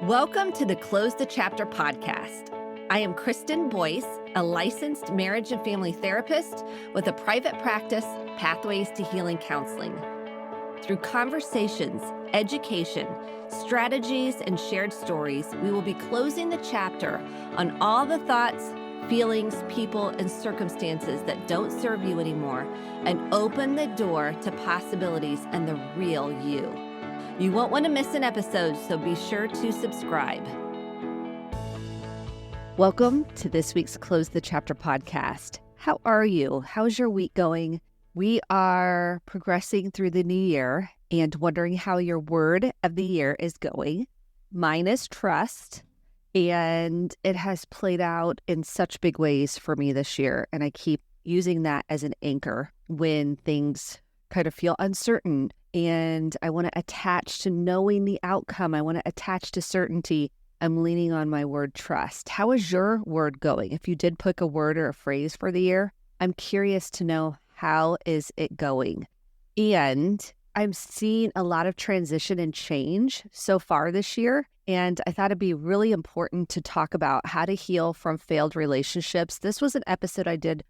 Welcome to the Close the Chapter podcast. I am Kristen Boyce, a licensed marriage and family therapist with a private practice, Pathways to Healing Counseling. Through conversations, education, strategies, and shared stories, we will be closing the chapter on all the thoughts, feelings, people, and circumstances that don't serve you anymore and open the door to possibilities and the real you. You won't want to miss an episode, so be sure to subscribe. Welcome to this week's Close the Chapter podcast. How are you? How's your week going? We are progressing through the new year and wondering how your word of the year is going. Mine is trust, and it has played out in such big ways for me this year, and I keep using that as an anchor when things kind of feel uncertain. And I want to attach to knowing the outcome. I want to attach to certainty. I'm leaning on my word trust. How is your word going? If you did pick a word or a phrase for the year, I'm curious to know, how is it going? And I'm seeing a lot of transition and change so far this year. And I thought it'd be really important to talk about how to heal from failed relationships. This was an episode I did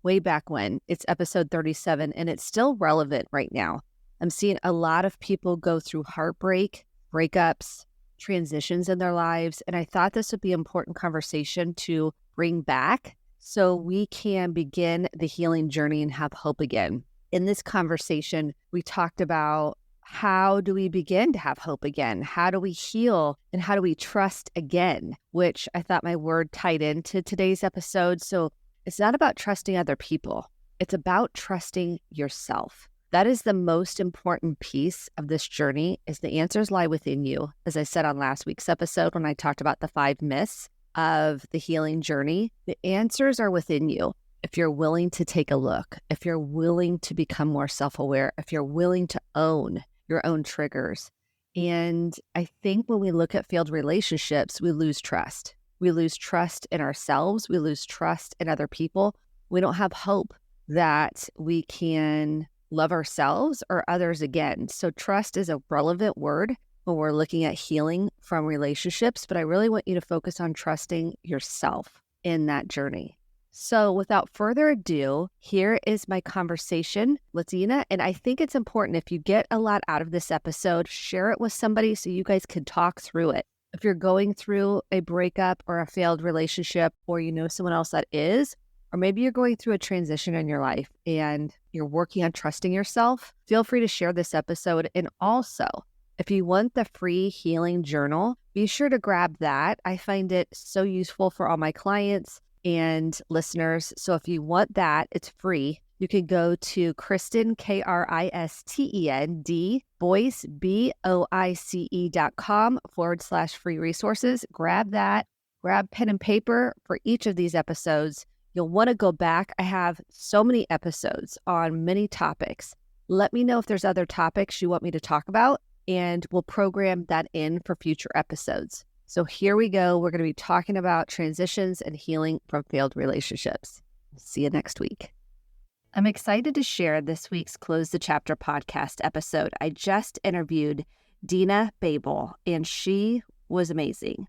way back when. It's episode 37, and it's still relevant right now. I'm seeing a lot of people go through heartbreak, breakups, transitions in their lives, and I thought this would be an important conversation to bring back so we can begin the healing journey and have hope again. In this conversation, we talked about how do we begin to have hope again? How do we heal? And how do we trust again? Which I thought my word tied into today's episode. So it's not about trusting other people. It's about trusting yourself. That is the most important piece of this journey, is the answers lie within you. As I said on last week's episode when I talked about the 5 myths of the healing journey, the answers are within you. If you're willing to take a look, if you're willing to become more self-aware, if you're willing to own your own triggers. And I think when we look at failed relationships, we lose trust. We lose trust in ourselves. We lose trust in other people. We don't have hope that we can love ourselves or others again. So trust is a relevant word when we're looking at healing from relationships, but I really want you to focus on trusting yourself in that journey. So without further ado, here is my conversation with Denna, and I think it's important, if you get a lot out of this episode, share it with somebody so you guys can talk through it. If you're going through a breakup or a failed relationship, or you know someone else that is, or maybe you're going through a transition in your life and you're working on trusting yourself, feel free to share this episode. And also, if you want the free healing journal, be sure to grab that. I find it so useful for all my clients and listeners. So if you want that, it's free. You can go to Kristen, Kristen, Boyce, BOICE.com/free resources. Grab that. Grab pen and paper for each of these episodes. You'll want to go back. I have so many episodes on many topics. Let me know if there's other topics you want me to talk about, and we'll program that in for future episodes. So here we go. We're going to be talking about transitions and healing from failed relationships. See you next week. I'm excited to share this week's Close the Chapter podcast episode. I just interviewed Denna Babul, and she was amazing.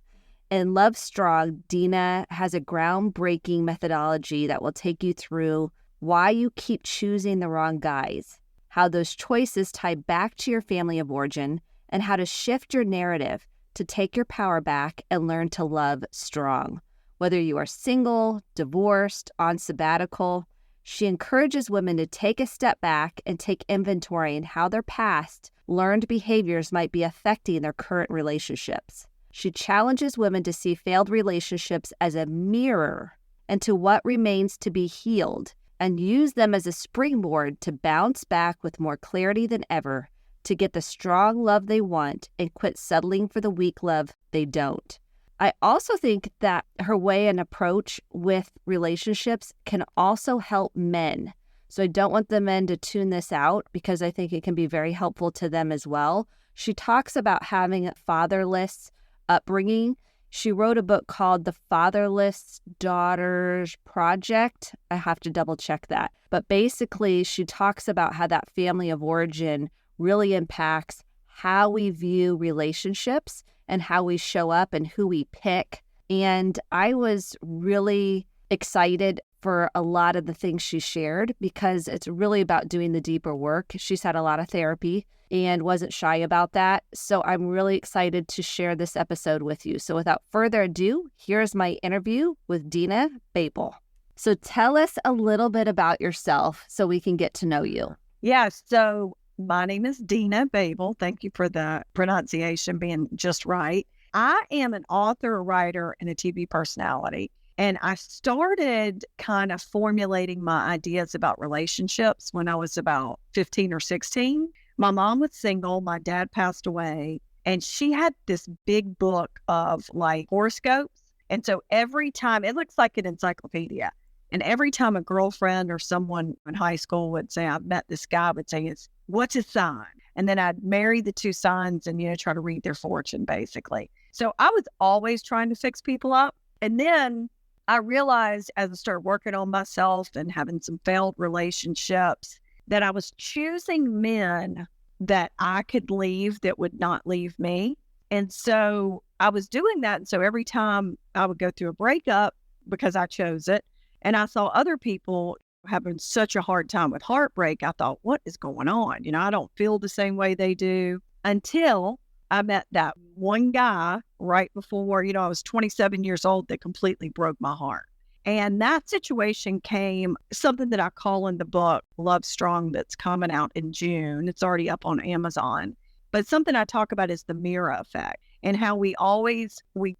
In Love Strong, Denna has a groundbreaking methodology that will take you through why you keep choosing the wrong guys, how those choices tie back to your family of origin, and how to shift your narrative to take your power back and learn to love strong. Whether you are single, divorced, on sabbatical, she encourages women to take a step back and take inventory in how their past learned behaviors might be affecting their current relationships. She challenges women to see failed relationships as a mirror and to what remains to be healed, and use them as a springboard to bounce back with more clarity than ever, to get the strong love they want and quit settling for the weak love they don't. I also think that her way and approach with relationships can also help men. So I don't want the men to tune this out, because I think it can be very helpful to them as well. She talks about having a fatherless upbringing. She wrote a book called The Fatherless Daughters Project. I have to double check that. But basically, she talks about how that family of origin really impacts how we view relationships and how we show up and who we pick. And I was really excited for a lot of the things she shared because it's really about doing the deeper work. She's had a lot of therapy and wasn't shy about that. So I'm really excited to share this episode with you. So without further ado, here's my interview with Denna Babul. So tell us a little bit about yourself so we can get to know you. Yeah, so my name is Denna Babul. Thank you for the pronunciation being just right. I am an author, a writer, and a TV personality. And I started kind of formulating my ideas about relationships when I was about 15 or 16. My mom was single. My dad passed away. And she had this big book of like horoscopes. And so every time, it looks like an encyclopedia. And every time a girlfriend or someone in high school would say, I've met this guy, I would say, what's his sign? And then I'd marry the two signs and, try to read their fortune, basically. So I was always trying to fix people up. And then I realized as I started working on myself and having some failed relationships that I was choosing men that I could leave that would not leave me. And so I was doing that. And so every time I would go through a breakup because I chose it, and I saw other people having such a hard time with heartbreak, I thought, what is going on? I don't feel the same way they do until I met that one guy right before, I was 27 years old that completely broke my heart. And that situation came, something that I call in the book, Love Strong, that's coming out in June. It's already up on Amazon. But something I talk about is the mirror effect and how we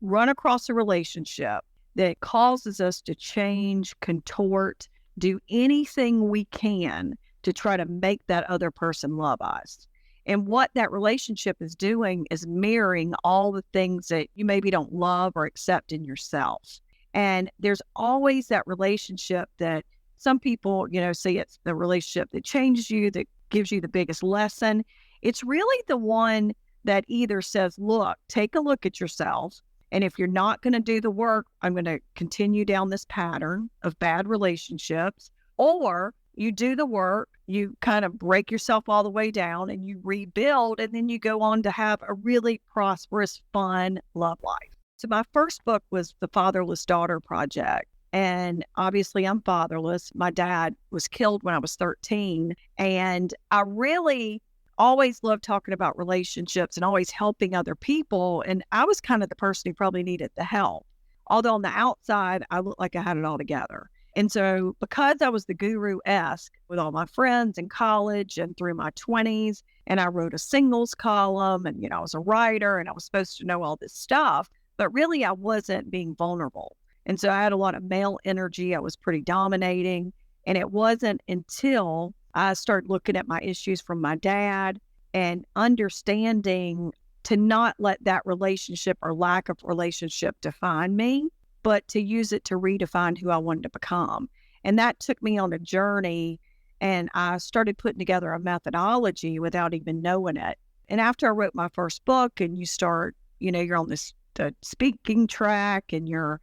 run across a relationship that causes us to change, contort, do anything we can to try to make that other person love us. And what that relationship is doing is mirroring all the things that you maybe don't love or accept in yourself. And there's always that relationship that some people, say it's the relationship that changes you, that gives you the biggest lesson. It's really the one that either says, look, take a look at yourself. And if you're not going to do the work, I'm going to continue down this pattern of bad relationships. Or you do the work, you kind of break yourself all the way down and you rebuild, and then you go on to have a really prosperous, fun love life. So my first book was The Fatherless Daughter Project. And obviously I'm fatherless. My dad was killed when I was 13. And I really always loved talking about relationships and always helping other people. And I was kind of the person who probably needed the help. Although on the outside, I looked like I had it all together. And so because I was the guru-esque with all my friends in college and through my 20s, and I wrote a singles column and, I was a writer and I was supposed to know all this stuff, but really I wasn't being vulnerable. And so I had a lot of male energy. I was pretty dominating. And it wasn't until I started looking at my issues from my dad and understanding to not let that relationship or lack of relationship define me, but to use it to redefine who I wanted to become. And that took me on a journey, and I started putting together a methodology without even knowing it. And after I wrote my first book and you start, you're on the speaking track and you're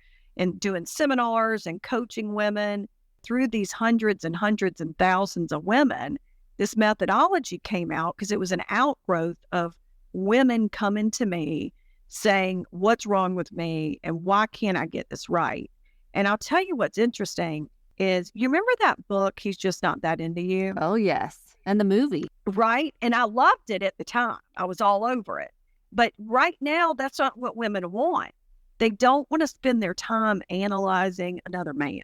doing seminars and coaching women through these hundreds and thousands of women, this methodology came out because it was an outgrowth of women coming to me saying, what's wrong with me and why can't I get this right? And I'll tell you what's interesting is, you remember that book, He's Just Not That Into You? Oh, yes. And the movie. Right. And I loved it at the time. I was all over it. But right now, that's not what women want. They don't want to spend their time analyzing another man.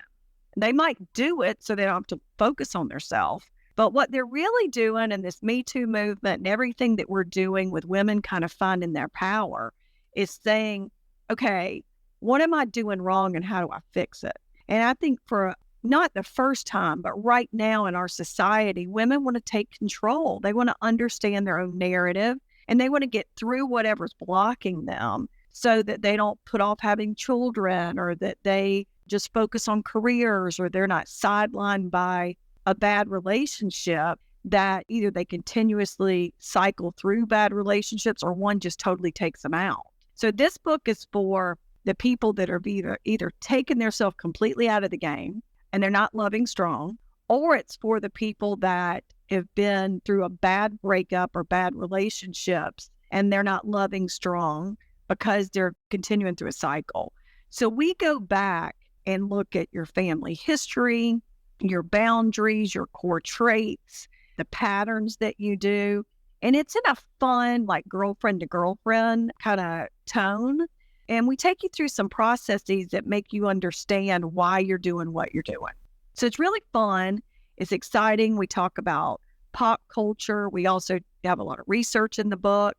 They might do it so they don't have to focus on themselves. But what they're really doing in this Me Too movement and everything that we're doing with women kind of finding their power is saying, okay, what am I doing wrong and how do I fix it? And I think for not the first time, but right now in our society, women want to take control. They want to understand their own narrative and they want to get through whatever's blocking them so that they don't put off having children, or that they just focus on careers, or they're not sidelined by a bad relationship, that either they continuously cycle through bad relationships or one just totally takes them out. So this book is for the people that are either taking themselves completely out of the game and they're not loving strong, or it's for the people that have been through a bad breakup or bad relationships and they're not loving strong, because they're continuing through a cycle. So we go back and look at your family history, your boundaries, your core traits, the patterns that you do. And it's in a fun, like girlfriend to girlfriend kind of tone. And we take you through some processes that make you understand why you're doing what you're doing. So it's really fun. It's exciting. We talk about pop culture. We also have a lot of research in the book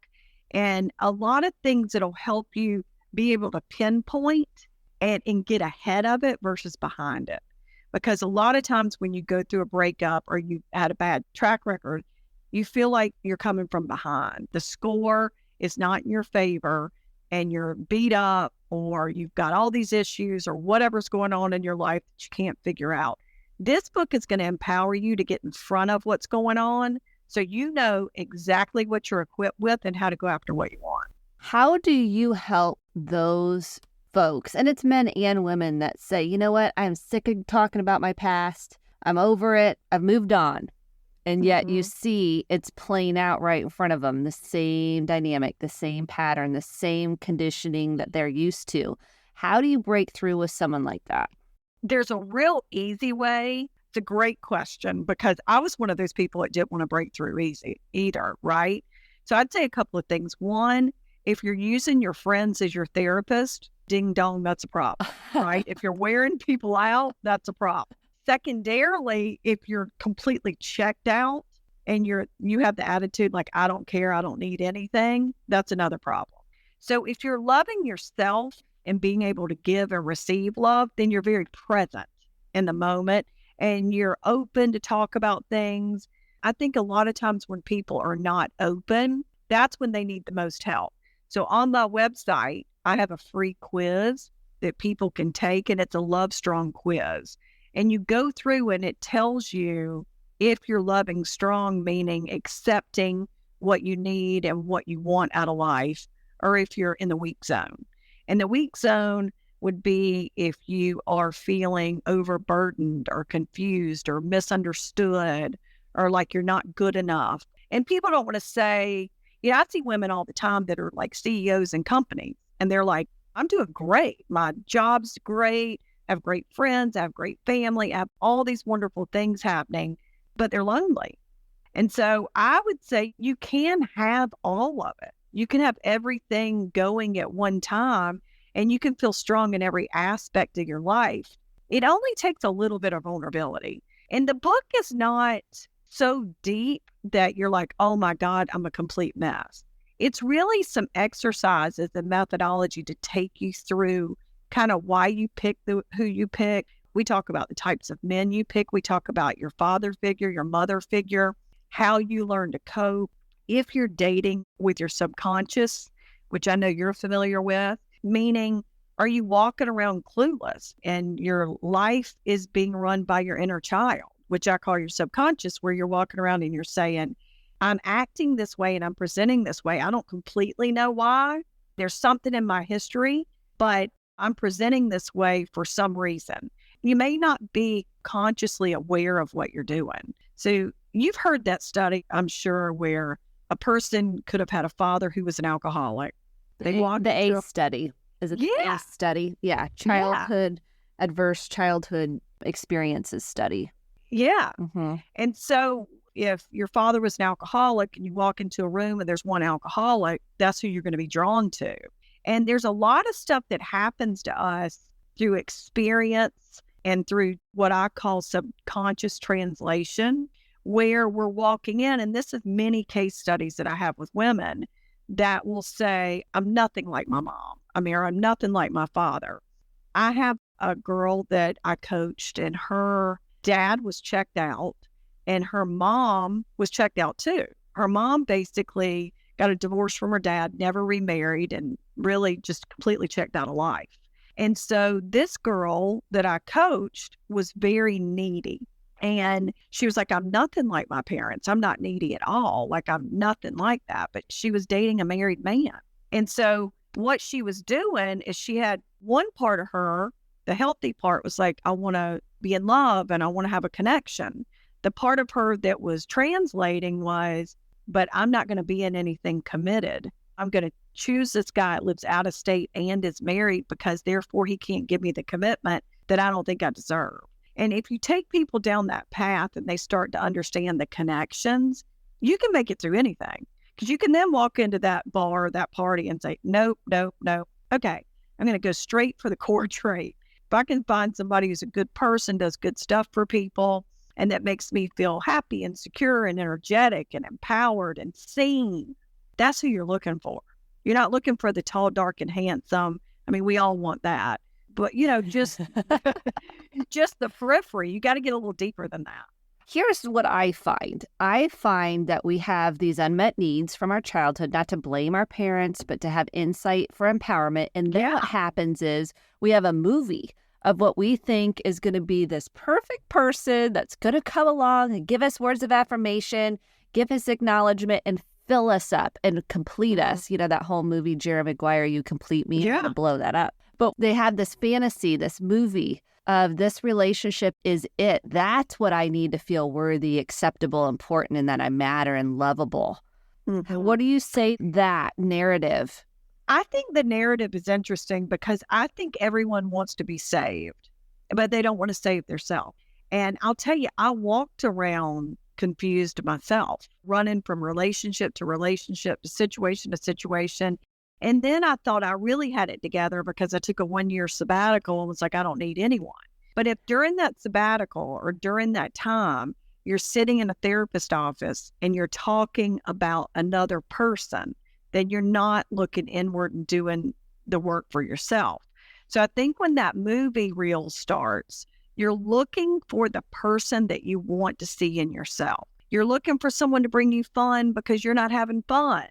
and a lot of things that'll help you be able to pinpoint and get ahead of it versus behind it. Because a lot of times when you go through a breakup or you had a bad track record, you feel like you're coming from behind. The score is not in your favor and you're beat up or you've got all these issues or whatever's going on in your life that you can't figure out. This book is going to empower you to get in front of what's going on so you know exactly what you're equipped with and how to go after what you want. How do you help those folks, and it's men and women, that say, you know what, I'm sick of talking about my past. I'm over it. I've moved on. And yet you see it's playing out right in front of them, the same dynamic, the same pattern, the same conditioning that they're used to. How do you break through with someone like that? There's a real easy way. It's a great question because I was one of those people that didn't want to break through easy either, right? So I'd say a couple of things. One, if you're using your friends as your therapist, ding dong, that's a problem, right? If you're wearing people out, that's a problem. Secondarily, if you're completely checked out and you have the attitude like, I don't care, I don't need anything, that's another problem. So if you're loving yourself and being able to give and receive love, then you're very present in the moment and you're open to talk about things. I think a lot of times when people are not open, that's when they need the most help. So on my website, I have a free quiz that people can take, and it's a Love Strong quiz. And you go through and it tells you if you're loving strong, meaning accepting what you need and what you want out of life, or if you're in the weak zone. And the weak zone would be if you are feeling overburdened or confused or misunderstood or like you're not good enough. And people don't want to say, I see women all the time that are like CEOs in companies and they're like, I'm doing great. My job's great. I have great friends, I have great family, I have all these wonderful things happening, but they're lonely. And so I would say you can have all of it. You can have everything going at one time and you can feel strong in every aspect of your life. It only takes a little bit of vulnerability. And the book is not so deep that you're like, oh my God, I'm a complete mess. It's really some exercises and methodology to take you through kind of why you pick who you pick. We talk about the types of men you pick. We talk about your father figure, your mother figure, how you learn to cope. If you're dating with your subconscious, which I know you're familiar with, meaning are you walking around clueless and your life is being run by your inner child, which I call your subconscious, where you're walking around and you're saying, I'm acting this way and I'm presenting this way. I don't completely know why. There's something in my history, but I'm presenting this way for some reason. You may not be consciously aware of what you're doing. So you've heard that study, I'm sure, where a person could have had a father who was an alcoholic. The ACE study. Is it the ACE study? Yeah. Adverse childhood experiences study. Yeah. Mm-hmm. And so if your father was an alcoholic and you walk into a room and there's one alcoholic, that's who you're going to be drawn to. And there's a lot of stuff that happens to us through experience and through what I call subconscious translation, where we're walking in. And this is many case studies that I have with women that will say, I'm nothing like my mom. Or I'm nothing like my father. I have a girl that I coached and her dad was checked out and her mom was checked out too. Her mom basically got a divorce from her dad, never remarried, and really just completely checked out of life. And so this girl that I coached was very needy. And she was like, I'm nothing like my parents. I'm not needy at all. Like, I'm nothing like that. But she was dating a married man. And so what she was doing is she had one part of her, the healthy part was like, I want to be in love and I want to have a connection. The part of her that was translating was, but I'm not going to be in anything committed. I'm going to choose this guy that lives out of state and is married because therefore he can't give me the commitment that I don't think I deserve. And if you take people down that path and they start to understand the connections, you can make it through anything. Because you can then walk into that bar or that party and say, nope, nope, nope. Okay, I'm going to go straight for the core trait. If I can find somebody who's a good person, does good stuff for people, and that makes me feel happy and secure and energetic and empowered and seen, that's who you're looking for. You're not looking for the tall, dark, and handsome. I mean, we all want that. But, just just the periphery. You got to get a little deeper than that. Here's what I find. I find that we have these unmet needs from our childhood, not to blame our parents, but to have insight for empowerment. And then what happens is we have a movie of what we think is going to be this perfect person that's going to come along and give us words of affirmation, give us acknowledgement, and fill us up and complete us. That whole movie, Jerry Maguire, You Complete Me, to blow that up. But they have this fantasy, this movie of this relationship is it. That's what I need to feel worthy, acceptable, important, and that I matter and lovable. What do you say to that narrative? I think the narrative is interesting because I think everyone wants to be saved, but they don't want to save themselves. And I'll tell you, I walked around confused myself, running from relationship to relationship, to situation. And then I thought I really had it together because I took a 1-year sabbatical and was like, I don't need anyone. But if during that sabbatical or during that time, you're sitting in a therapist office and you're talking about another person, then you're not looking inward and doing the work for yourself. So I think when that movie reel starts, you're looking for the person that you want to see in yourself. You're looking for someone to bring you fun because you're not having fun.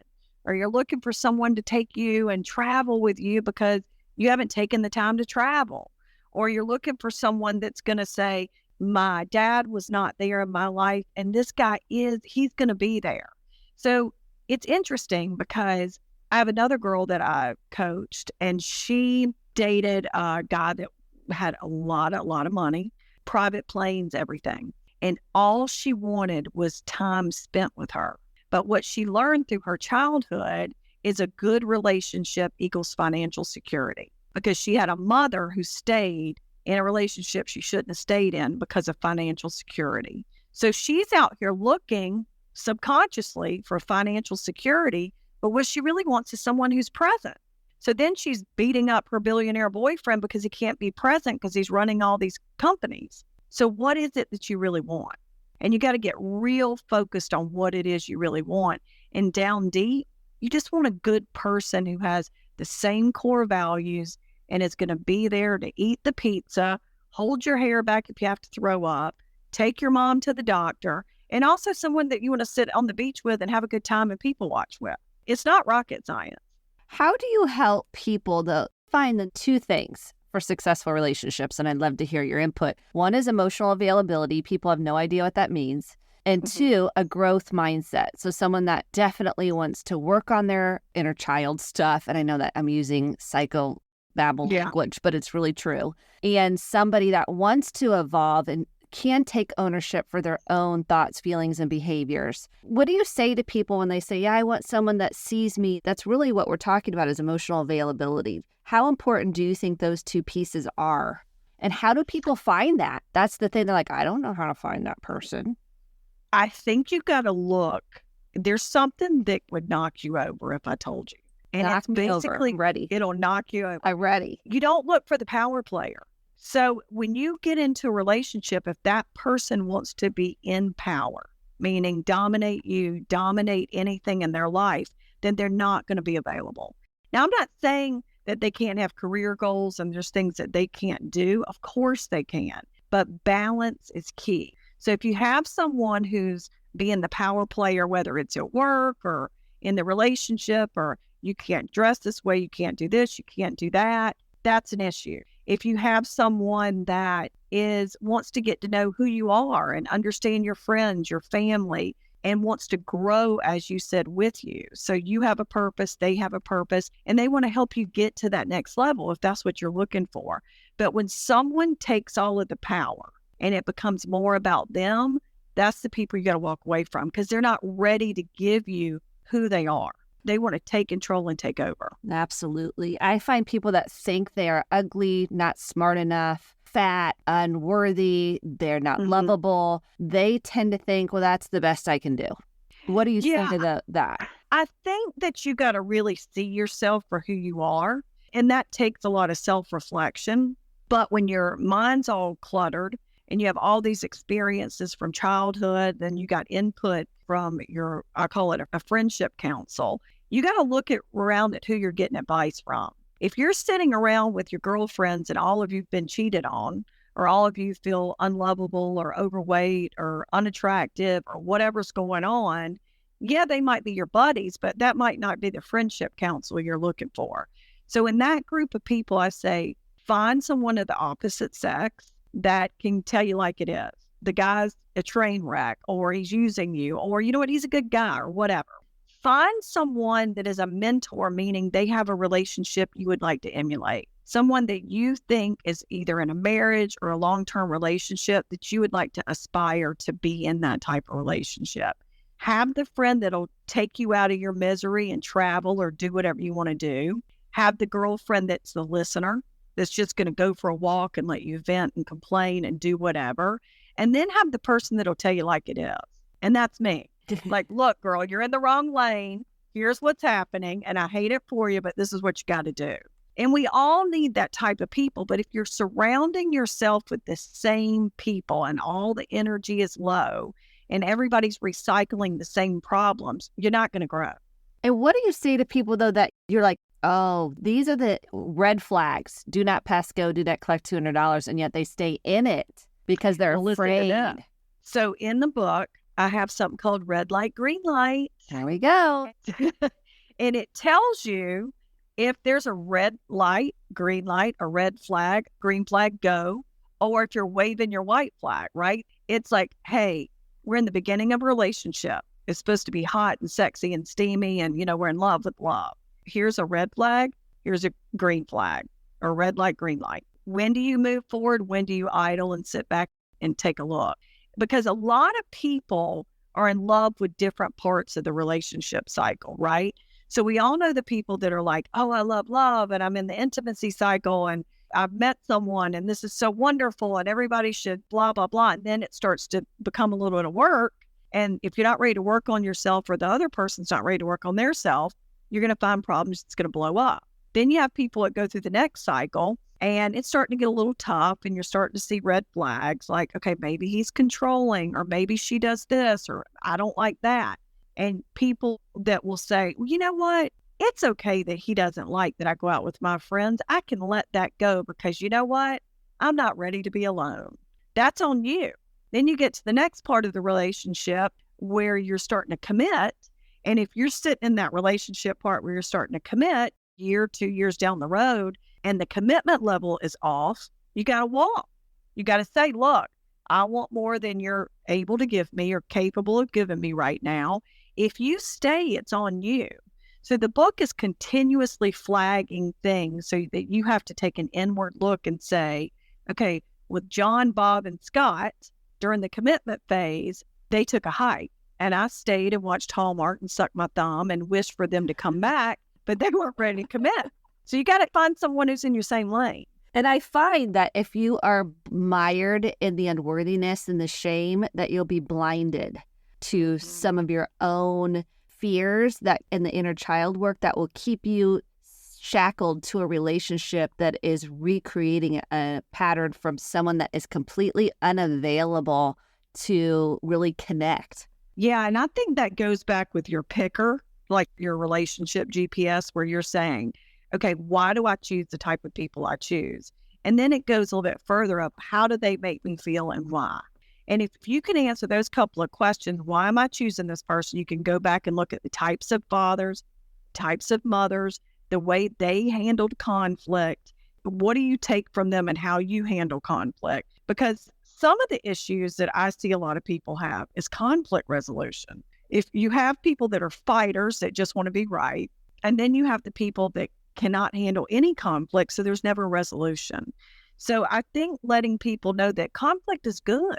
Or you're looking for someone to take you and travel with you because you haven't taken the time to travel. Or you're looking for someone that's going to say, my dad was not there in my life, and this guy he's going to be there. So it's interesting because I have another girl that I coached, and she dated a guy that had a lot of money, private planes, everything. And all she wanted was time spent with her. But what she learned through her childhood is a good relationship equals financial security, because she had a mother who stayed in a relationship she shouldn't have stayed in because of financial security. So she's out here looking subconsciously for financial security, but what she really wants is someone who's present. So then she's beating up her billionaire boyfriend because he can't be present because he's running all these companies. So what is it that you really want? And you got to get real focused on what it is you really want. And down deep, you just want a good person who has the same core values and is going to be there to eat the pizza, hold your hair back if you have to throw up, take your mom to the doctor, and also someone that you want to sit on the beach with and have a good time and people watch with. It's not rocket science. How do you help people to find the two things for successful relationships? And I'd love to hear your input. One is emotional availability. People have no idea what that means. And two, a growth mindset. So someone that definitely wants to work on their inner child stuff. And I know that I'm using psychobabble language, but it's really true. And somebody that wants to evolve and can take ownership for their own thoughts, feelings, and behaviors. What do you say to people when they say, yeah, I want someone that sees me? That's really what we're talking about, is emotional availability. How important do you think those two pieces are? And how do people find that? That's the thing. They're like, I don't know how to find that person. I think you got to look. There's something that would knock you over if I told you. And Knock it's me over. basically I'm ready. It'll knock you over. I'm ready. You don't look for the power player. So when you get into a relationship, if that person wants to be in power, meaning dominate you, dominate anything in their life, then they're not going to be available. Now, I'm not saying that they can't have career goals and there's things that they can't do. Of course they can, but balance is key. So if you have someone who's being the power player, whether it's at work or in the relationship, or you can't dress this way, you can't do this, you can't do that, that's an issue. If you have someone that wants to get to know who you are and understand your friends, your family, and wants to grow, as you said, with you. So you have a purpose, they have a purpose, and they want to help you get to that next level if that's what you're looking for. But when someone takes all of the power and it becomes more about them, that's the people you got to walk away from, because they're not ready to give you who they are. They want to take control and take over. Absolutely. I find people that think they are ugly, not smart enough, fat, unworthy, they're not lovable. They tend to think, well, that's the best I can do. What do you think of that? I think that you got to really see yourself for who you are. And that takes a lot of self-reflection. But when your mind's all cluttered and you have all these experiences from childhood, then you got input from I call it a friendship council, you got to look around at who you're getting advice from. If you're sitting around with your girlfriends and all of you've been cheated on, or all of you feel unlovable or overweight or unattractive or whatever's going on, yeah, they might be your buddies, but that might not be the friendship counsel you're looking for. So in that group of people, I say, find someone of the opposite sex that can tell you like it is. The guy's a train wreck, or he's using you, or you know what, he's a good guy, or whatever. Find someone that is a mentor, meaning they have a relationship you would like to emulate. Someone that you think is either in a marriage or a long-term relationship that you would like to aspire to be in that type of relationship. Have the friend that'll take you out of your misery and travel or do whatever you want to do. Have the girlfriend that's the listener, that's just going to go for a walk and let you vent and complain and do whatever. And then have the person that'll tell you like it is. And that's me. Like, look, girl, you're in the wrong lane. Here's what's happening. And I hate it for you, but this is what you got to do. And we all need that type of people. But if you're surrounding yourself with the same people and all the energy is low and everybody's recycling the same problems, you're not going to grow. And what do you say to people, though, that you're like, oh, these are the red flags. Do not pass go, do not collect $200. And yet they stay in it because they're afraid. So in the book, I have something called red light, green light. There we go. And it tells you if there's a red light, green light, a red flag, green flag, go. Or if you're waving your white flag, right? It's like, hey, we're in the beginning of a relationship. It's supposed to be hot and sexy and steamy and, we're in love with love. Here's a red flag. Here's a green flag, or red light, green light. When do you move forward? When do you idle and sit back and take a look? Because a lot of people are in love with different parts of the relationship cycle, right? So we all know the people that are like, oh, I love love and I'm in the intimacy cycle and I've met someone and this is so wonderful and everybody should blah, blah, blah. And then it starts to become a little bit of work. And if you're not ready to work on yourself or the other person's not ready to work on their self, you're going to find problems. It's going to blow up. Then you have people that go through the next cycle and it's starting to get a little tough and you're starting to see red flags like, okay, maybe he's controlling or maybe she does this or I don't like that. And people that will say, well, you know what? It's okay that he doesn't like that I go out with my friends. I can let that go because you know what? I'm not ready to be alone. That's on you. Then you get to the next part of the relationship where you're starting to commit. And if you're sitting in that relationship part where you're starting to commit year, 2 years down the road, and the commitment level is off, you got to walk. You got to say, look, I want more than you're able to give me or capable of giving me right now. If you stay, it's on you. So the book is continuously flagging things so that you have to take an inward look and say, okay, with John, Bob, and Scott, during the commitment phase, they took a hike. And I stayed and watched Hallmark and sucked my thumb and wished for them to come back, but they weren't ready to commit. So you got to find someone who's in your same lane. And I find that if you are mired in the unworthiness and the shame, that you'll be blinded to some of your own fears that in the inner child work that will keep you shackled to a relationship that is recreating a pattern from someone that is completely unavailable to really connect. Yeah, and I think that goes back with your picker, like your relationship GPS, where you're saying, okay, why do I choose the type of people I choose? And then it goes a little bit further up. How do they make me feel and why? And if you can answer those couple of questions, why am I choosing this person? You can go back and look at the types of fathers, types of mothers, the way they handled conflict. What do you take from them and how you handle conflict? Because some of the issues that I see a lot of people have is conflict resolution. If you have people that are fighters that just want to be right, and then you have the people that cannot handle any conflict, so there's never a resolution. So I think letting people know that conflict is good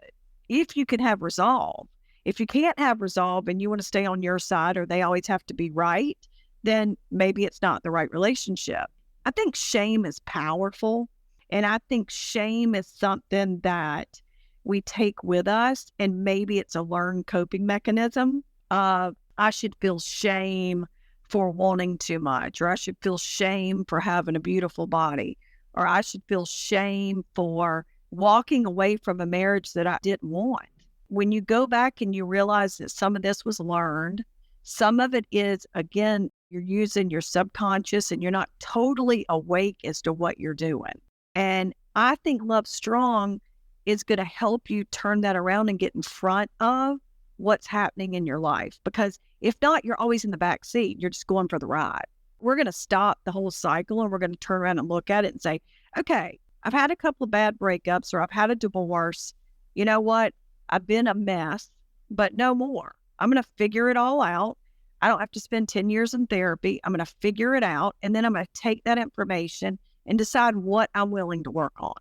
if you can have resolve. If you can't have resolve and you want to stay on your side or they always have to be right, then maybe it's not the right relationship. I think shame is powerful. And I think shame is something that we take with us. And maybe it's a learned coping mechanism of I should feel shame for wanting too much, or I should feel shame for having a beautiful body, or I should feel shame for walking away from a marriage that I didn't want. When you go back and you realize that some of this was learned, some of it is, again, you're using your subconscious and you're not totally awake as to what you're doing. And I think Love Strong is going to help you turn that around and get in front of what's happening in your life. Because if not, you're always in the back seat. You're just going for the ride. We're going to stop the whole cycle and we're going to turn around and look at it and say, okay, I've had a couple of bad breakups or I've had a divorce. You know what? I've been a mess, but no more. I'm going to figure it all out. I don't have to spend 10 years in therapy. I'm going to figure it out. And then I'm going to take that information and decide what I'm willing to work on.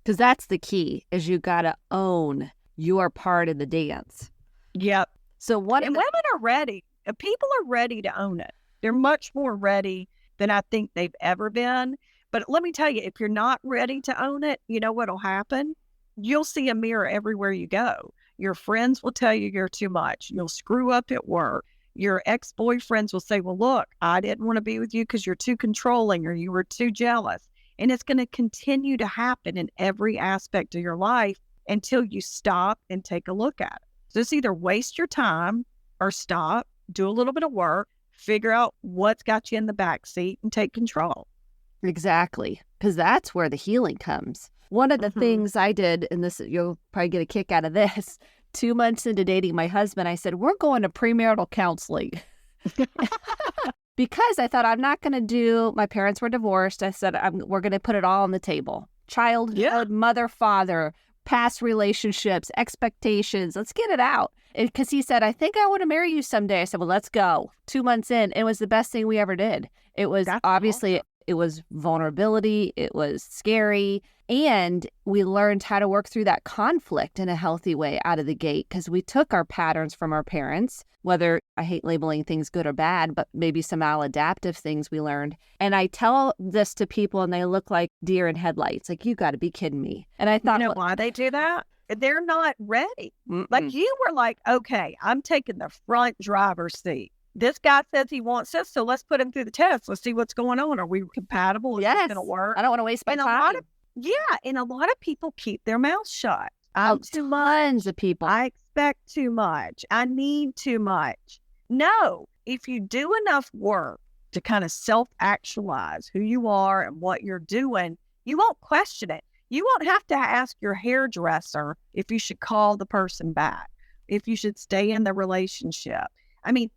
Because that's the key, is you got to own your part of the dance. Yep. So women are ready. People are ready to own it. They're much more ready than I think they've ever been. But let me tell you, if you're not ready to own it, you know what'll happen? You'll see a mirror everywhere you go. Your friends will tell you you're too much. You'll screw up at work. Your ex-boyfriends will say, well, look, I didn't want to be with you because you're too controlling or you were too jealous. And it's going to continue to happen in every aspect of your life until you stop and take a look at it. So it's either waste your time or stop, do a little bit of work, figure out what's got you in the back seat and take control. Exactly. Because that's where the healing comes. One of the things I did, and this, you'll probably get a kick out of this, 2 months into dating my husband, I said, we're going to premarital counseling. Because I thought I'm not going to do, my parents were divorced. I said, we're going to put it all on the table. Childhood, mother, father, past relationships, expectations. Let's get it out. Because he said, I think I want to marry you someday. I said, well, let's go. 2 months in, it was the best thing we ever did. It was obviously, it was vulnerability. It was scary. And we learned how to work through that conflict in a healthy way out of the gate, because we took our patterns from our parents, whether, I hate labeling things good or bad, but maybe some maladaptive things we learned. And I tell this to people and they look like deer in headlights. Like, you got to be kidding me. And I thought, you know why they do that? They're not ready. Like, you were like, okay, I'm taking the front driver's seat. This guy says he wants us, so let's put him through the test. Let's see what's going on. Are we compatible? Is this going to work? I don't want to waste my time. And a lot of people keep their mouths shut. Tons of people. I expect too much. I need too much. No, if you do enough work to kind of self-actualize who you are and what you're doing, you won't question it. You won't have to ask your hairdresser if you should call the person back, if you should stay in the relationship. I mean,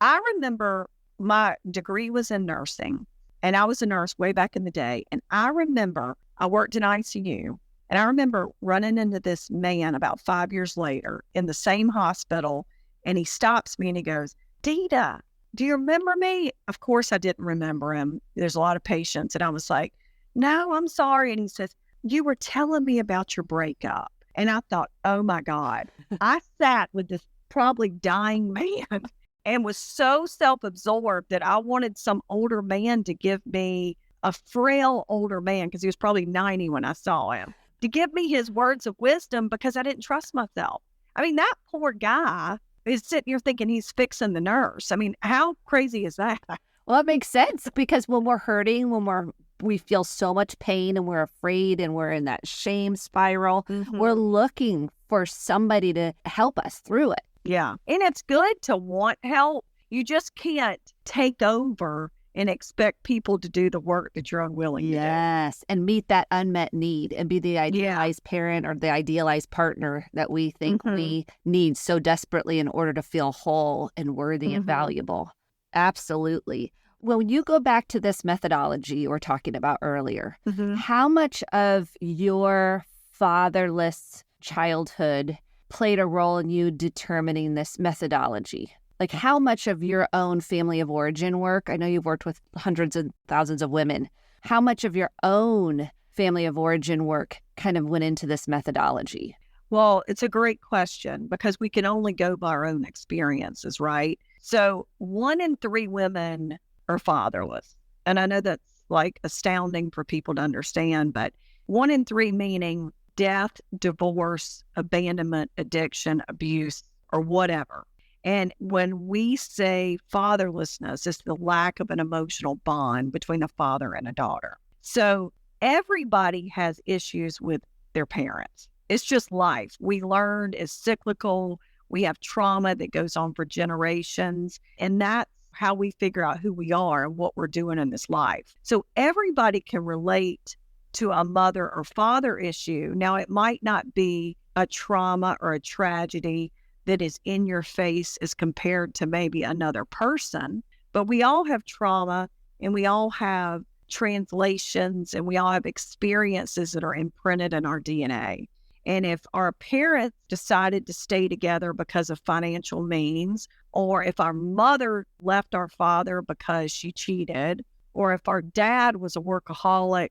I remember my degree was in nursing, and I was a nurse way back in the day. And I remember I worked in ICU, and I remember running into this man about 5 years later in the same hospital. And he stops me and he goes, Dita, do you remember me? Of course, I didn't remember him. There's a lot of patients. And I was like, no, I'm sorry. And he says, you were telling me about your breakup. And I thought, oh my God, I sat with this probably dying man and was so self-absorbed that I wanted some older man to give me, a frail older man, because he was probably 90 when I saw him, to give me his words of wisdom, because I didn't trust myself. I mean, that poor guy is sitting here thinking he's fixing the nurse. I mean, how crazy is that? Well, it makes sense, because when we're hurting, when we feel so much pain and we're afraid and we're in that shame spiral, we're looking for somebody to help us through it. Yeah. And it's good to want help. You just can't take over and expect people to do the work that you're unwilling to do. Yes. And meet that unmet need and be the idealized parent or the idealized partner that we think we need so desperately in order to feel whole and worthy and valuable. Absolutely. When you go back to this methodology you were talking about earlier, how much of your fatherless childhood played a role in you determining this methodology? Like, how much of your own family of origin work, I know you've worked with hundreds and thousands of women, how much of your own family of origin work kind of went into this methodology? Well, it's a great question, because we can only go by our own experiences, right? So 1 in 3 women are fatherless. And I know that's like astounding for people to understand, but 1 in 3 meaning death, divorce, abandonment, addiction, abuse, or whatever. And when we say fatherlessness, it's the lack of an emotional bond between a father and a daughter. So everybody has issues with their parents. It's just life. We learned it's cyclical. We have trauma that goes on for generations. And that's how we figure out who we are and what we're doing in this life. So everybody can relate to a mother or father issue. Now, it might not be a trauma or a tragedy that is in your face as compared to maybe another person, but we all have trauma and we all have translations and we all have experiences that are imprinted in our DNA. And if our parents decided to stay together because of financial means, or if our mother left our father because she cheated, or if our dad was a workaholic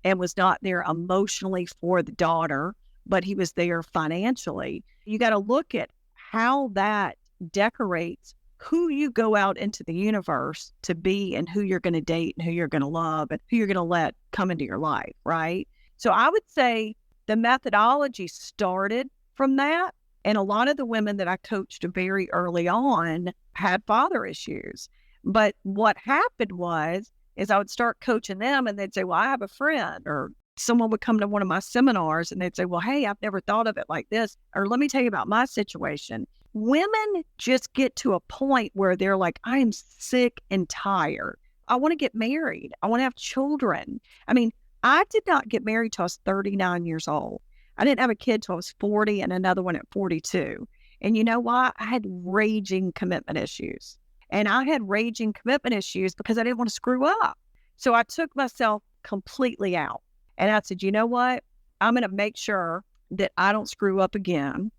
and was not there emotionally for the daughter, but he was there financially, you got to look at how that decorates who you go out into the universe to be and who you're going to date and who you're going to love and who you're going to let come into your life, right? So I would say the methodology started from that. And a lot of the women that I coached very early on had father issues. But what happened is I would start coaching them and they'd say, well, I have a friend, or someone would come to one of my seminars and they'd say, well, hey, I've never thought of it like this. Or let me tell you about my situation. Women just get to a point where they're like, I am sick and tired. I want to get married. I want to have children. I mean, I did not get married till I was 39 years old. I didn't have a kid till I was 40 and another one at 42. And you know why? I had raging commitment issues. And I had raging commitment issues because I didn't want to screw up. So I took myself completely out. And I said, you know what? I'm going to make sure that I don't screw up again.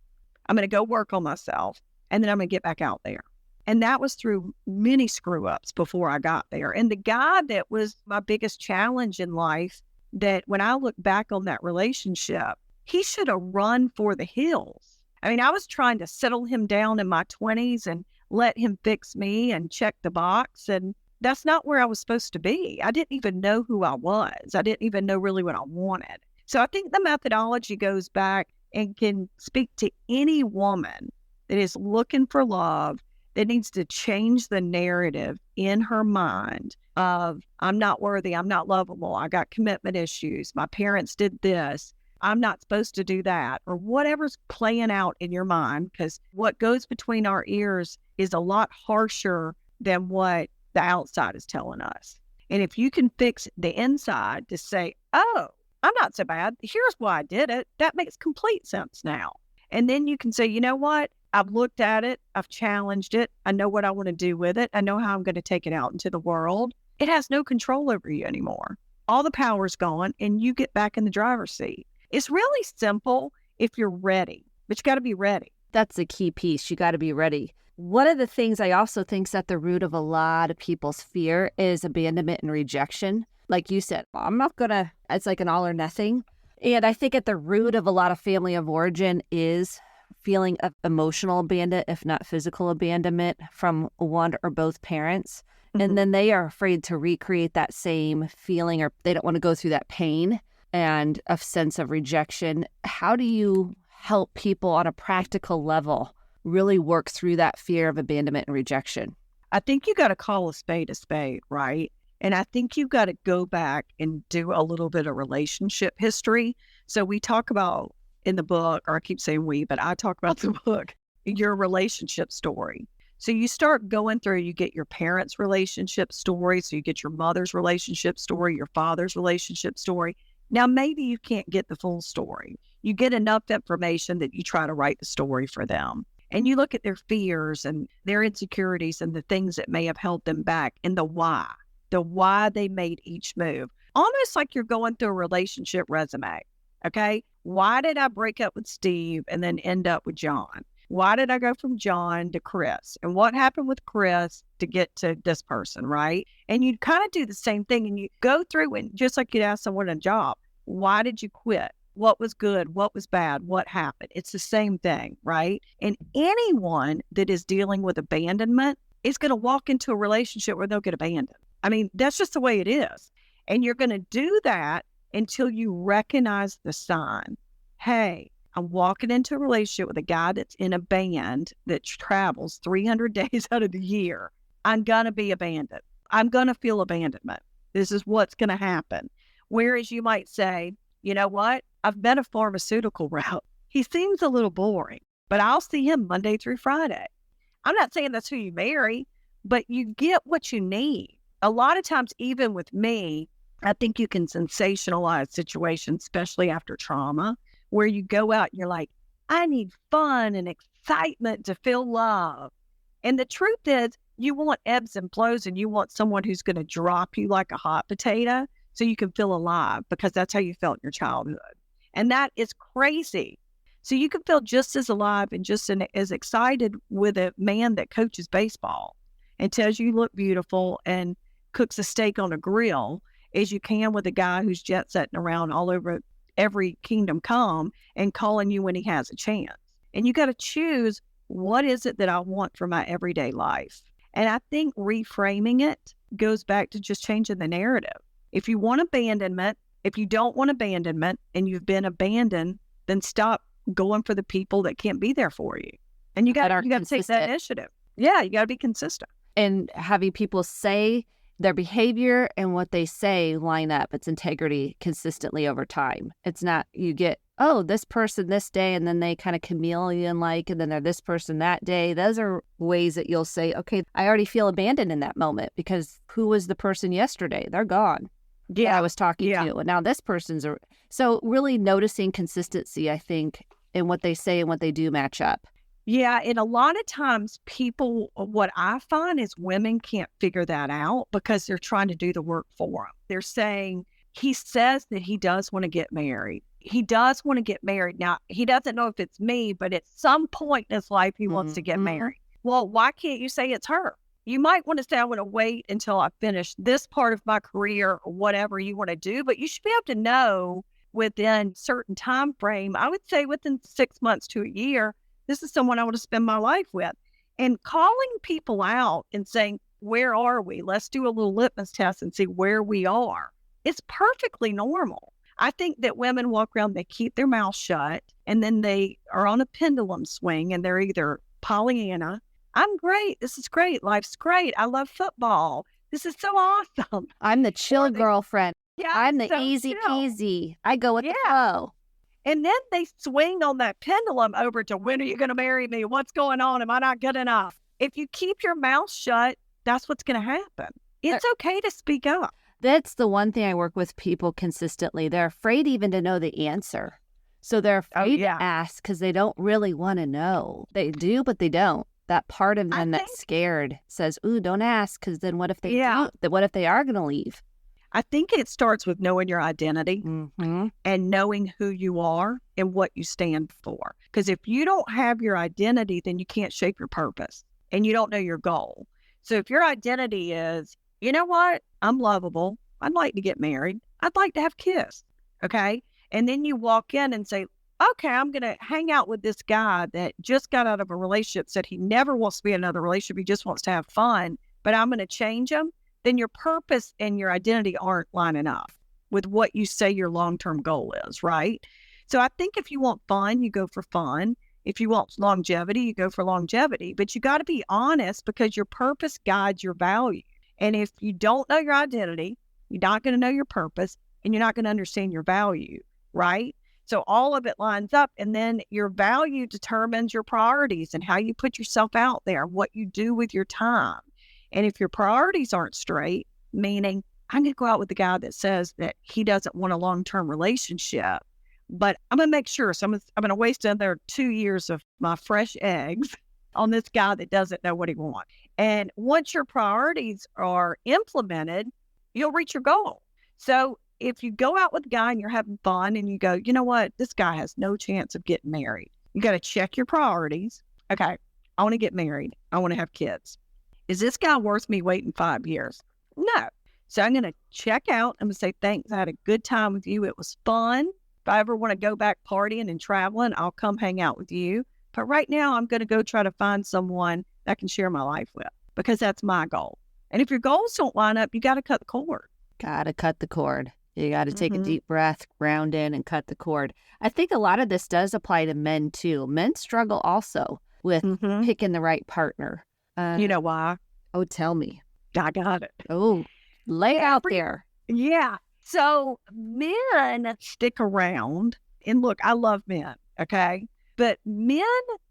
I'm going to go work on myself. And then I'm going to get back out there. And that was through many screw ups before I got there. And the guy that was my biggest challenge in life, that when I look back on that relationship, he should have run for the hills. I mean, I was trying to settle him down in my 20s and let him fix me and check the box. And that's not where I was supposed to be. I didn't even know who I was. I didn't even know really what I wanted. So I think the methodology goes back and can speak to any woman that is looking for love, that needs to change the narrative in her mind of, I'm not worthy, I'm not lovable, I got commitment issues, my parents did this, I'm not supposed to do that, or whatever's playing out in your mind, because what goes between our ears is a lot harsher than what the outside is telling us. And if you can fix the inside to say, oh, I'm not so bad, here's why I did it, that makes complete sense now. And then you can say, you know what? I've looked at it. I've challenged it. I know what I want to do with it. I know how I'm going to take it out into the world. It has no control over you anymore. All the power's gone and you get back in the driver's seat. It's really simple if you're ready, but you got to be ready. That's the key piece. You got to be ready. One of the things I also think is at the root of a lot of people's fear is abandonment and rejection. Like you said, it's like an all or nothing. And I think at the root of a lot of family of origin is feeling of emotional abandonment, if not physical abandonment, from one or both parents. Mm-hmm. And then they are afraid to recreate that same feeling, or they don't want to go through that pain and a sense of rejection. How do you help people on a practical level really work through that fear of abandonment and rejection? I think you got to call a spade, right? And I think you've got to go back and do a little bit of relationship history. So we talk about in the book, or I keep saying we, but I talk about the book, your relationship story. So you start going through, you get your parents' relationship story. So you get your mother's relationship story, your father's relationship story. Now, maybe you can't get the full story. You get enough information that you try to write the story for them. And you look at their fears and their insecurities and the things that may have held them back and the why they made each move. Almost like you're going through a relationship resume. Okay. Why did I break up with Steve and then end up with John? Why did I go from John to Chris? And what happened with Chris to get to this person, right? And you kind of do the same thing and you go through and just like you'd ask someone a job, why did you quit? What was good? What was bad? What happened? It's the same thing, right? And anyone that is dealing with abandonment is going to walk into a relationship where they'll get abandoned. I mean, that's just the way it is. And you're going to do that until you recognize the sign. Hey, I'm walking into a relationship with a guy that's in a band that travels 300 days out of the year. I'm going to be abandoned. I'm going to feel abandonment. This is what's going to happen. Whereas you might say, you know what? I've been a pharmaceutical route. He seems a little boring, but I'll see him Monday through Friday. I'm not saying that's who you marry, but you get what you need. A lot of times, even with me, I think you can sensationalize situations, especially after trauma, where you go out and you're like, I need fun and excitement to feel love. And the truth is, you want ebbs and flows, and you want someone who's going to drop you like a hot potato so you can feel alive, because that's how you felt in your childhood. And that is crazy. So you can feel just as alive and just as excited with a man that coaches baseball and tells you look beautiful and cooks a steak on a grill as you can with a guy who's jet setting around all over every kingdom come and calling you when he has a chance. And you got to choose, what is it that I want for my everyday life? And I think reframing it goes back to just changing the narrative. If you want abandonment, if you don't want abandonment and you've been abandoned, then stop going for the people that can't be there for you. And you got to take that initiative. Yeah, you got to be consistent. And having people say their behavior and what they say line up. It's integrity consistently over time. It's not you get, oh, this person this day, and then they kind of chameleon-like, and then they're this person that day. Those are ways that you'll say, okay, I already feel abandoned in that moment because who was the person yesterday? They're gone. Yeah, I was talking to, and now this person's so really noticing consistency, I think, in what they say and what they do match up. Yeah, and a lot of times people, what I find is women can't figure that out because they're trying to do the work for them. They're saying, he says that he does want to get married. He does want to get married. Now, he doesn't know if it's me, but at some point in his life, he wants to get married. Well, why can't you say it's her? You might want to say, I want to wait until I finish this part of my career or whatever you want to do, but you should be able to know within a certain time frame, I would say within 6 months to a year, this is someone I want to spend my life with. And calling people out and saying, where are we? Let's do a little litmus test and see where we are. It's perfectly normal. I think that women walk around, they keep their mouth shut, and then they are on a pendulum swing, and they're either Pollyanna, I'm great, this is great, life's great, I love football, this is so awesome. I'm the chill girlfriend. Yeah, I'm the so easy chill. peasy. I go with the flow. And then they swing on that pendulum over to, when are you going to marry me? What's going on? Am I not good enough? If you keep your mouth shut, that's what's going to happen. It's okay to speak up. That's the one thing I work with people consistently. They're afraid even to know the answer. So they're afraid to ask because they don't really want to know. They do, but they don't. That part of them that's scared says, ooh, don't ask, because then what if they do? What if they are going to leave? I think it starts with knowing your identity and knowing who you are and what you stand for. Because if you don't have your identity, then you can't shape your purpose and you don't know your goal. So if your identity is, you know what, I'm lovable, I'd like to get married, I'd like to have kids, okay? And then you walk in and say, okay, I'm going to hang out with this guy that just got out of a relationship, said he never wants to be in another relationship, he just wants to have fun, but I'm going to change him. Then your purpose and your identity aren't lining up with what you say your long-term goal is, right? So I think if you want fun, you go for fun. If you want longevity, you go for longevity. But you got to be honest, because your purpose guides your value. And if you don't know your identity, you're not going to know your purpose, and you're not going to understand your value, right? So all of it lines up, and then your value determines your priorities and how you put yourself out there, what you do with your time. And if your priorities aren't straight, meaning I'm going to go out with the guy that says that he doesn't want a long-term relationship, but I'm going to make sure. So I'm going to waste another 2 years of my fresh eggs on this guy that doesn't know what he wants. And once your priorities are implemented, you'll reach your goal. So if you go out with a guy and you're having fun and you go, you know what, this guy has no chance of getting married. You got to check your priorities. Okay, I want to get married. I want to have kids. Is this guy worth me waiting 5 years? No. So I'm going to check out. I'm going to say, thanks. I had a good time with you. It was fun. If I ever want to go back partying and traveling, I'll come hang out with you. But right now, I'm going to go try to find someone that I can share my life with. because that's my goal. And if your goals don't line up, you got to cut the cord. Got to cut the cord. You got to take a Mhm. deep breath, ground in, and cut the cord. I think a lot of this does apply to men too. Men struggle also with Mhm. picking the right partner. You know why? Oh, tell me. I got it. Oh, lay it out there. Yeah. So men stick around. And look, I love men, okay? But men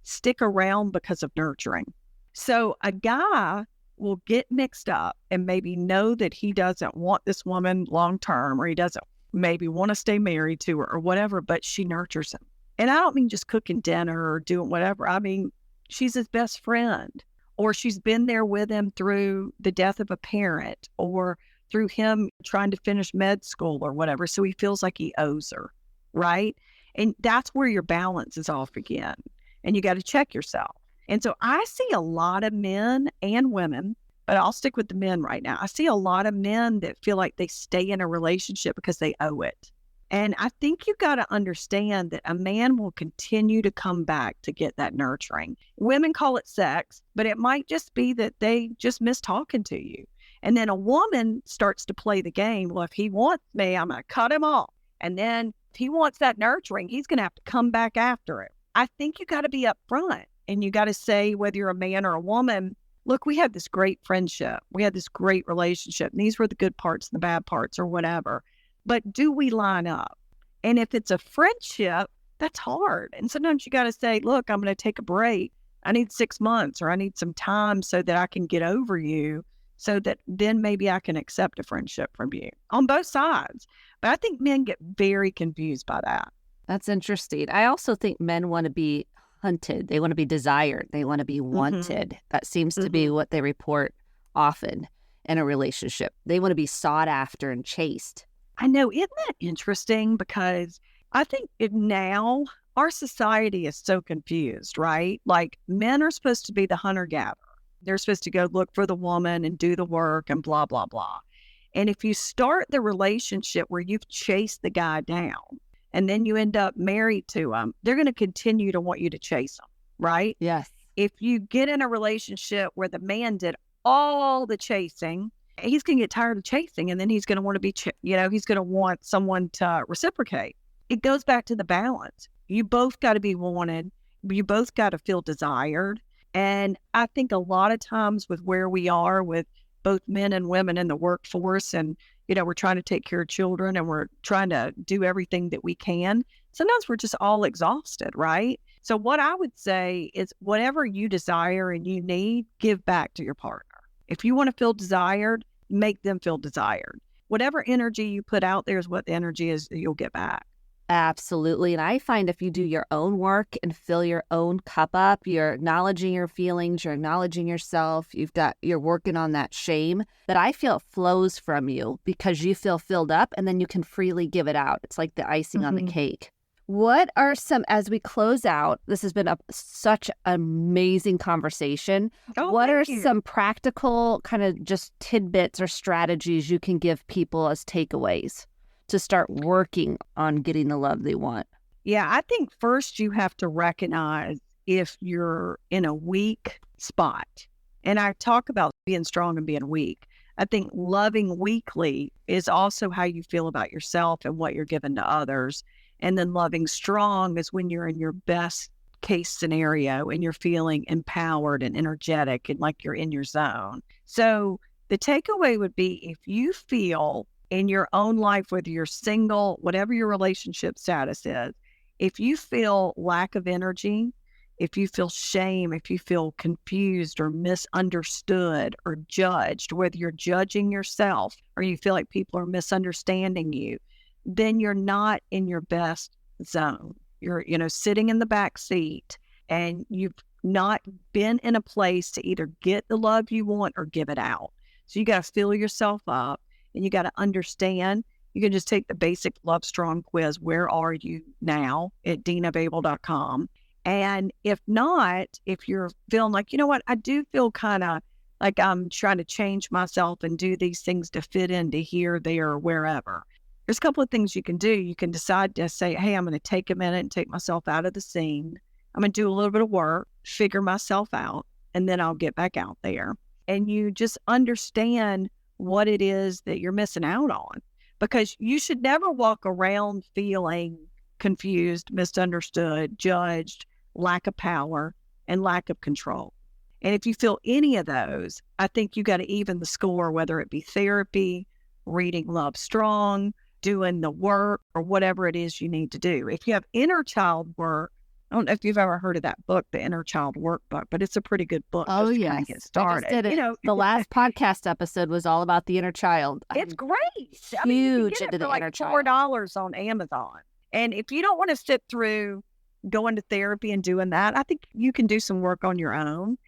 stick around because of nurturing. So a guy will get mixed up and maybe know that he doesn't want this woman long term, or he doesn't maybe want to stay married to her or whatever, but she nurtures him. And I don't mean just cooking dinner or doing whatever. I mean, she's his best friend, or she's been there with him through the death of a parent, or through him trying to finish med school or whatever. So he feels like he owes her, right? And that's where your balance is off again. And you got to check yourself. And so I see a lot of men and women, but I'll stick with the men right now. I see a lot of men that feel like they stay in a relationship because they owe it. And I think you got to understand that a man will continue to come back to get that nurturing. Women call it sex, but it might just be that they just miss talking to you. And then a woman starts to play the game. Well, if he wants me, I'm going to cut him off. And then if he wants that nurturing, he's going to have to come back after it. I think you got to be upfront, and you got to say, whether you're a man or a woman, look, we had this great friendship. We had this great relationship. And these were the good parts and the bad parts or whatever. But do we line up? And if it's a friendship, that's hard. And sometimes you got to say, look, I'm going to take a break. I need 6 months, or I need some time so that I can get over you, so that then maybe I can accept a friendship from you on both sides. But I think men get very confused by that. That's interesting. I also think men want to be hunted. They want to be desired. They want to be wanted. That seems to be what they report often in a relationship. They want to be sought after and chased. I know. Isn't that interesting? Because I think now our society is so confused, right? Like, men are supposed to be the hunter-gatherer. They're supposed to go look for the woman and do the work and blah, blah, blah. And if you start the relationship where you've chased the guy down and then you end up married to him, they're going to continue to want you to chase him, right? Yes. If you get in a relationship where the man did all the chasing, he's going to get tired of chasing, and then he's going to want to be, he's going to want someone to reciprocate. It goes back to the balance. You both got to be wanted. You both got to feel desired. And I think a lot of times with where we are with both men and women in the workforce, and, we're trying to take care of children, and we're trying to do everything that we can, sometimes we're just all exhausted, right? So what I would say is, whatever you desire and you need, give back to your partner. If you want to feel desired, make them feel desired. Whatever energy you put out there is what the energy is that you'll get back. Absolutely. And I find if you do your own work and fill your own cup up, you're acknowledging your feelings, you're acknowledging yourself, you're working on that shame, that I feel flows from you because you feel filled up, and then you can freely give it out. It's like the icing on the cake. What are some, as we close out, this has been such amazing conversation. What are some practical kind of just tidbits or strategies you can give people as takeaways to start working on getting the love they want? Yeah, I think first you have to recognize if you're in a weak spot. And I talk about being strong and being weak. I think loving weakly is also how you feel about yourself and what you're giving to others. And then loving strong is when you're in your best case scenario and you're feeling empowered and energetic and like you're in your zone. So the takeaway would be, if you feel in your own life, whether you're single, whatever your relationship status is, if you feel lack of energy, if you feel shame, if you feel confused or misunderstood or judged, whether you're judging yourself or you feel like people are misunderstanding you, then you're not in your best zone. You're, sitting in the back seat, and you've not been in a place to either get the love you want or give it out. So you got to fill yourself up, and you got to understand. You can just take the basic Love Strong quiz. Where are you now at dennababul.com. And if not, if you're feeling like, I do feel kind of like I'm trying to change myself and do these things to fit into here, there, or wherever. There's a couple of things you can do. You can decide to say, hey, I'm going to take a minute and take myself out of the scene. I'm going to do a little bit of work, figure myself out, and then I'll get back out there. and you just understand what it is that you're missing out on. Because you should never walk around feeling confused, misunderstood, judged, lack of power, and lack of control. And if you feel any of those, I think you got to even the score, whether it be therapy, reading Love Strong, doing the work, or whatever it is you need to do. If you have inner child work, I don't know if you've ever heard of that book, the Inner Child Workbook, but it's a pretty good book. Oh, just to yes. kind of get started. I just did it. The last podcast episode was all about the inner child. It's great. Huge You can get into it the for inner like child. $4 on Amazon. And if you don't want to sit through going to therapy and doing that, I think you can do some work on your own.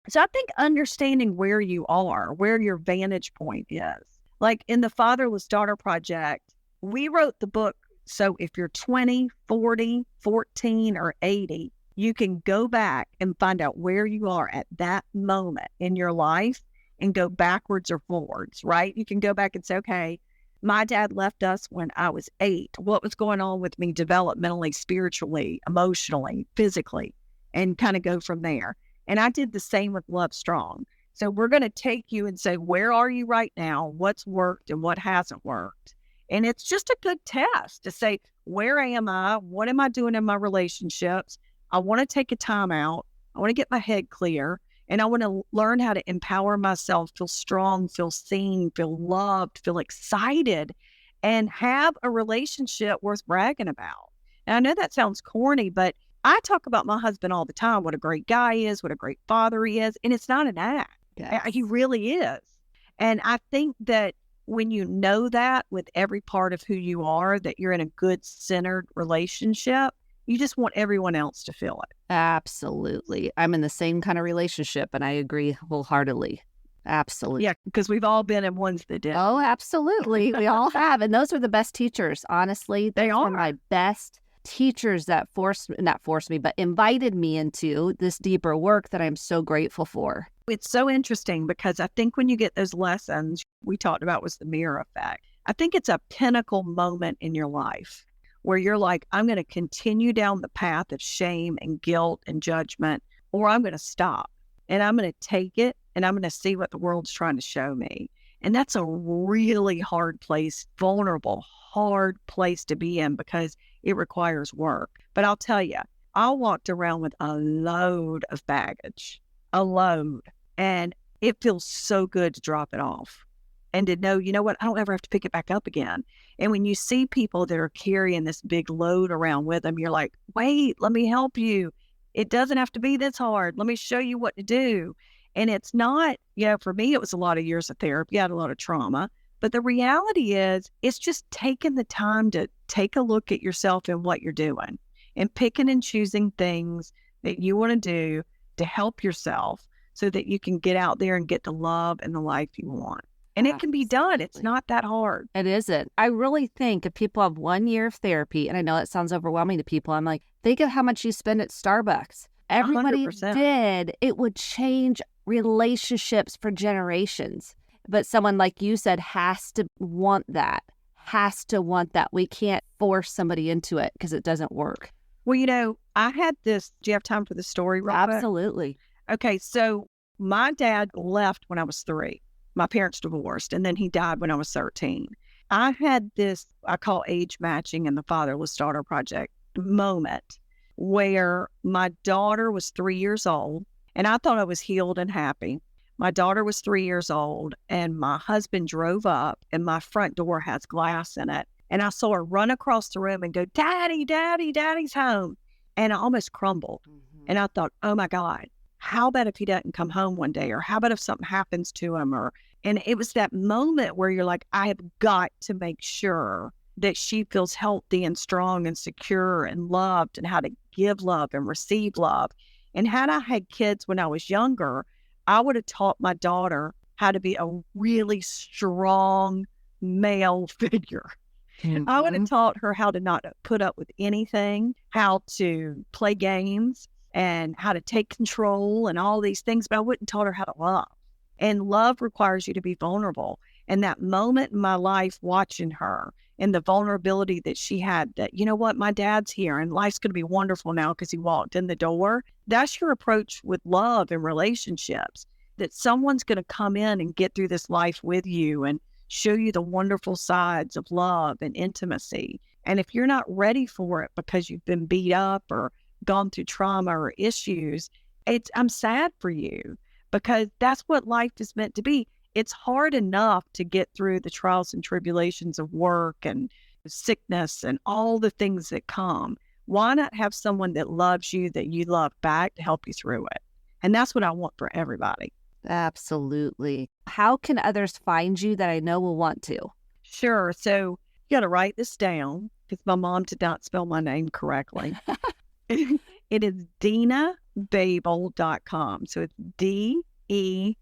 So I think understanding where you are, where your vantage point is. Like in the Fatherless Daughter Project, we wrote the book so if you're 20, 40, 14, or 80, you can go back and find out where you are at that moment in your life and go backwards or forwards, right? You can go back and say, okay, my dad left us when I was 8. What was going on with me developmentally, spiritually, emotionally, physically, and kind of go from there. And I did the same with Love Strong. So we're going to take you and say, where are you right now? What's worked and what hasn't worked? And it's just a good test to say, where am I? What am I doing in my relationships? I want to take a time out. I want to get my head clear. And I want to learn how to empower myself, feel strong, feel seen, feel loved, feel excited, and have a relationship worth bragging about. And I know that sounds corny, but I talk about my husband all the time, what a great guy he is, what a great father he is. And it's not an act. Yes. He really is. And I think that when you know that with every part of who you are, that you're in a good centered relationship, you just want everyone else to feel it. Absolutely. I'm in the same kind of relationship, and I agree wholeheartedly. Absolutely. Yeah, because we've all been in ones that did. Oh, absolutely. We all have. And those are the best teachers, honestly. They are my best teachers that not forced me, but invited me into this deeper work that I'm so grateful for. It's so interesting because I think when you get those lessons we talked about was the mirror effect. I think it's a pinnacle moment in your life where you're like, I'm going to continue down the path of shame and guilt and judgment, or I'm going to stop and I'm going to take it and I'm going to see what the world's trying to show me. And that's a really hard place, vulnerable, hard place to be in because it requires work. But I'll tell you, I walked around with a load of baggage, a load. And it feels so good to drop it off and to know, you know what, I don't ever have to pick it back up again. And when you see people that are carrying this big load around with them, you're like, wait, let me help you. It doesn't have to be this hard. Let me show you what to do. And it's not, for me, it was a lot of years of therapy. I had a lot of trauma. But the reality is, it's just taking the time to take a look at yourself and what you're doing and picking and choosing things that you want to do to help yourself so that you can get out there and get the love and the life you want. And it can be done. It's not that hard. It isn't. I really think if people have 1 year of therapy, and I know it sounds overwhelming to people, I'm like, think of how much you spend at Starbucks. Everybody 100%. did. It would change relationships for generations. But someone like you said has to want that. We can't force somebody into it because it doesn't work. Well, I had this. Do you have time for the story, Robert? Absolutely. Okay, so my dad left when I was 3. My parents divorced, and then he died when I was 13. I had this, I call age matching in the Fatherless Daughter Project moment where my daughter was 3 years old, and I thought I was healed and happy. My daughter was 3 years old, and my husband drove up, and my front door has glass in it. And I saw her run across the room and go, Daddy, Daddy, Daddy's home. And I almost crumbled. Mm-hmm. And I thought, oh my God, how about if he doesn't come home one day? Or how about if something happens to him? And it was that moment where you're like, I have got to make sure that she feels healthy and strong and secure and loved and how to give love and receive love. And had I had kids when I was younger, I would have taught my daughter how to be a really strong male figure. Mm-hmm. I would have taught her how to not put up with anything, how to play games, and how to take control and all these things, but I wouldn't taught her how to love. And love requires you to be vulnerable. And that moment in my life watching her and the vulnerability that she had that, you know what, my dad's here and life's going to be wonderful now because he walked in the door. That's your approach with love and relationships. that someone's going to come in and get through this life with you and show you the wonderful sides of love and intimacy. And if you're not ready for it because you've been beat up or gone through trauma or issues, I'm sad for you, because that's what life is meant to be. It's hard enough to get through the trials and tribulations of work and sickness and all the things that come. Why not have someone that loves you, that you love back, to help you through it? And that's what I want for everybody. Absolutely. How can others find you that I know will want to? Sure. So you got to write this down, because my mom did not spell my name correctly. It is DennaBabul.com. So it's DENNA,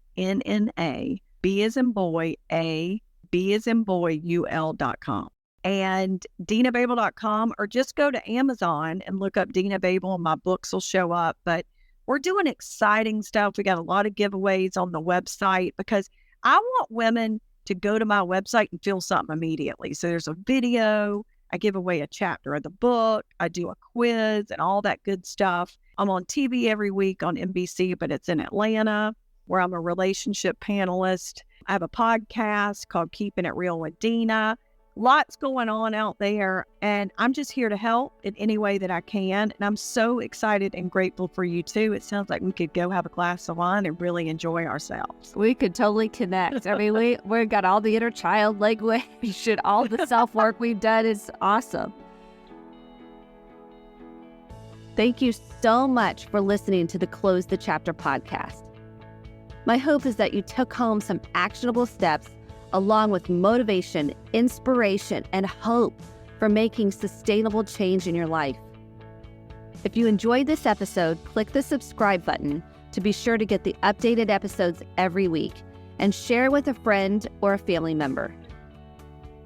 B as in boy, A, B as in boy, UL.com. And DennaBabul.com, or just go to Amazon and look up Denna Babul and my books will show up. But we're doing exciting stuff. We got a lot of giveaways on the website, because I want women to go to my website and feel something immediately. So there's a video. I give away a chapter of the book. I do a quiz and all that good stuff. I'm on TV every week on NBC, but it's in Atlanta, where I'm a relationship panelist. I have a podcast called Keeping It Real with Denna. Lots going on out there, and I'm just here to help in any way that I can. And I'm so excited and grateful for you too. It sounds like we could go have a glass of wine and really enjoy ourselves. We could totally connect. I mean, we've got all the inner child language and all the self-work we've done is awesome. Thank you so much for listening to the Close the Chapter podcast. My hope is that you took home some actionable steps, along with motivation, inspiration, and hope for making sustainable change in your life. If you enjoyed this episode, click the subscribe button to be sure to get the updated episodes every week, and share with a friend or a family member.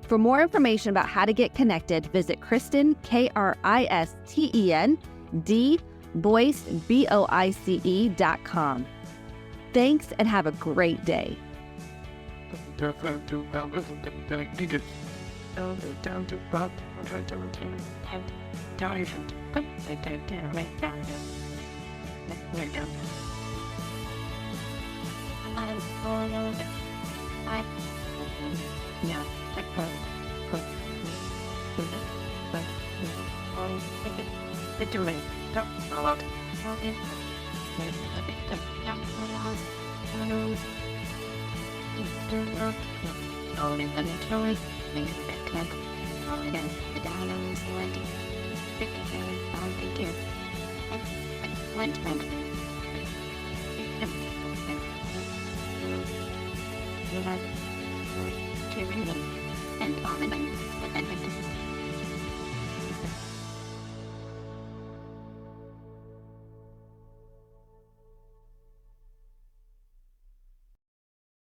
For more information about how to get connected, visit Kristen, Kristen, Boyce, BOICE.com. Thanks, and have a great day. And